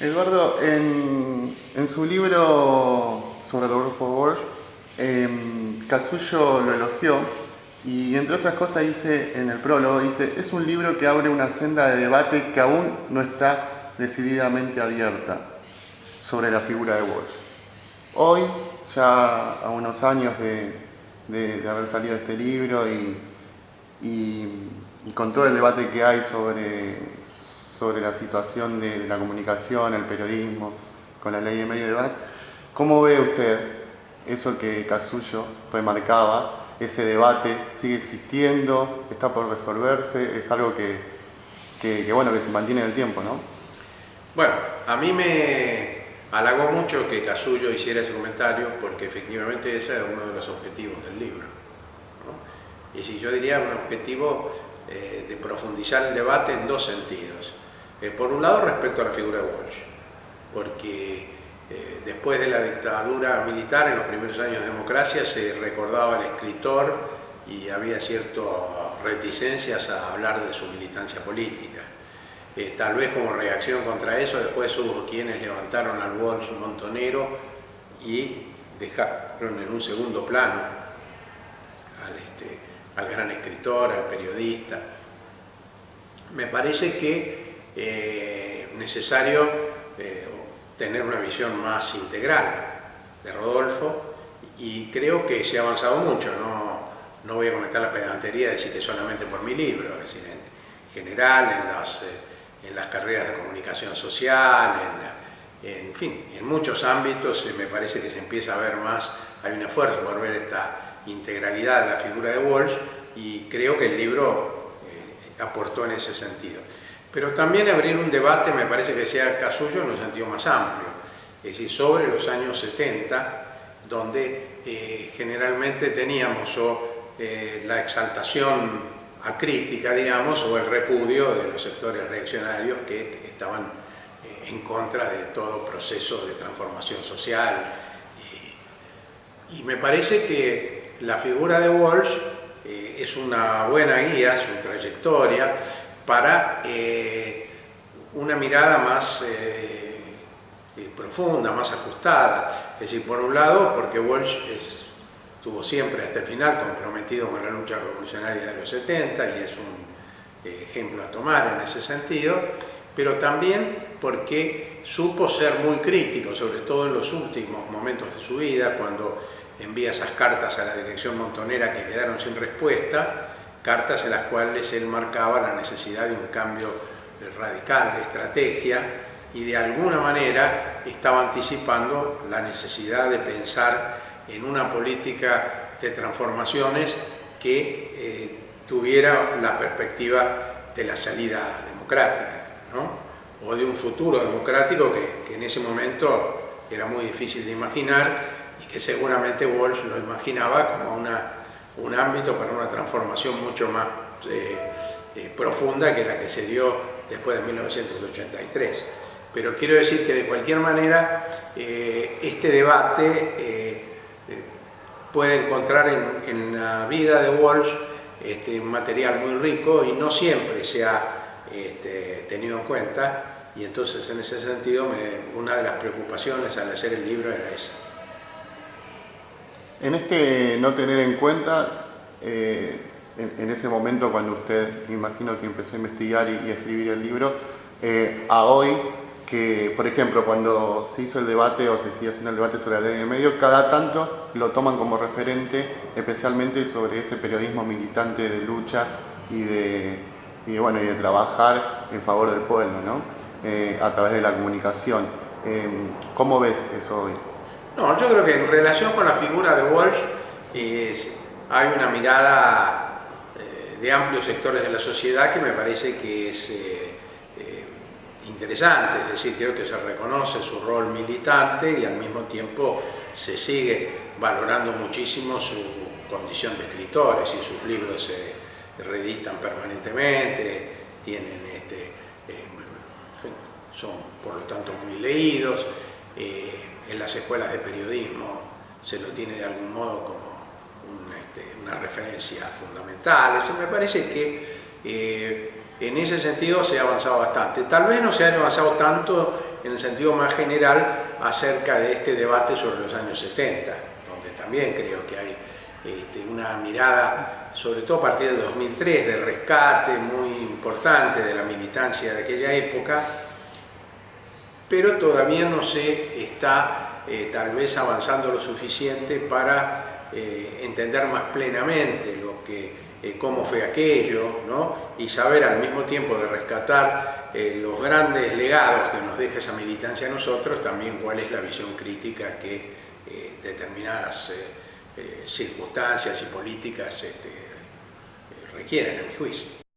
Eduardo, en su libro sobre Rodolfo Walsh, Casullo lo elogió y entre otras cosas dice en el prólogo, dice, es un libro que abre una senda de debate que aún no está decididamente abierta sobre la figura de Walsh. Hoy, ya a unos años de haber salido este libro y con todo el debate que hay sobre la situación de la comunicación, el periodismo, con la ley de medios y demás, ¿cómo ve usted eso que Casullo remarcaba? ¿Ese debate sigue existiendo? ¿Está por resolverse? Es algo bueno, que se mantiene en el tiempo, ¿no? Bueno, a mí me halagó mucho que Casullo hiciera ese comentario porque efectivamente ese es uno de los objetivos del libro, ¿no? Y si yo diría un objetivo de profundizar el debate en dos sentidos. Por un lado, respecto a la figura de Walsh, porque después de la dictadura militar, en los primeros años de democracia, se recordaba al escritor y había ciertas reticencias a hablar de su militancia política. Tal vez como reacción contra eso, después hubo quienes levantaron al Walsh montonero y dejaron en un segundo plano al gran escritor, al periodista. Me parece que necesario tener una visión más integral de Rodolfo y creo que se ha avanzado mucho. No voy a cometer la pedantería de decir que solamente por mi libro, es decir, en general, en las carreras de comunicación social, en fin, en muchos ámbitos me parece que se empieza a ver más, hay un esfuerzo por ver esta integralidad de la figura de Walsh y creo que el libro aportó en ese sentido. Pero también abrir un debate me parece que sea Casullo en un sentido más amplio, es decir, sobre los años 70, donde generalmente teníamos la exaltación acrítica, digamos, o el repudio de los sectores reaccionarios que estaban en contra de todo proceso de transformación social. Y me parece que la figura de Walsh es una buena guía, su trayectoria, para una mirada más profunda, más ajustada. Es decir, por un lado, porque Walsh estuvo siempre hasta el final comprometido con la lucha revolucionaria de los 70 y es un ejemplo a tomar en ese sentido, pero también porque supo ser muy crítico, sobre todo en los últimos momentos de su vida, cuando envía esas cartas a la dirección montonera que quedaron sin respuesta, cartas en las cuales él marcaba la necesidad de un cambio radical de estrategia y de alguna manera estaba anticipando la necesidad de pensar en una política de transformaciones que tuviera la perspectiva de la salida democrática, ¿no? O de un futuro democrático que en ese momento era muy difícil de imaginar y que seguramente Walsh lo imaginaba como un ámbito para una transformación mucho más profunda que la que se dio después de 1983. Pero quiero decir que de cualquier manera este debate puede encontrar en la vida de Walsh un material muy rico y no siempre se ha tenido en cuenta, y entonces en ese sentido una de las preocupaciones al hacer el libro era esa. En no tener en cuenta, en ese momento cuando usted, imagino que empezó a investigar y a escribir el libro, a hoy, que por ejemplo cuando se hizo el debate o se sigue haciendo el debate sobre la ley de medios, cada tanto lo toman como referente, especialmente sobre ese periodismo militante de lucha y de trabajar en favor del pueblo, ¿no? A través de la comunicación. ¿Cómo ves eso hoy? No, yo creo que en relación con la figura de Walsh hay una mirada de amplios sectores de la sociedad que me parece que es interesante, es decir, creo que se reconoce su rol militante y al mismo tiempo se sigue valorando muchísimo su condición de escritor, es decir, sus libros se reeditan permanentemente, son por lo tanto muy leídos. En las escuelas de periodismo se lo tiene de algún modo como una referencia fundamental. Eso me parece que en ese sentido se ha avanzado bastante. Tal vez no se haya avanzado tanto en el sentido más general acerca de este debate sobre los años 70, donde también creo que hay una mirada, sobre todo a partir de 2003, de rescate muy importante de la militancia de aquella época, pero todavía no se está tal vez avanzando lo suficiente para entender más plenamente cómo fue aquello, ¿no? Y saber al mismo tiempo de rescatar los grandes legados que nos deja esa militancia a nosotros, también cuál es la visión crítica que determinadas circunstancias y políticas requieren, a mi juicio.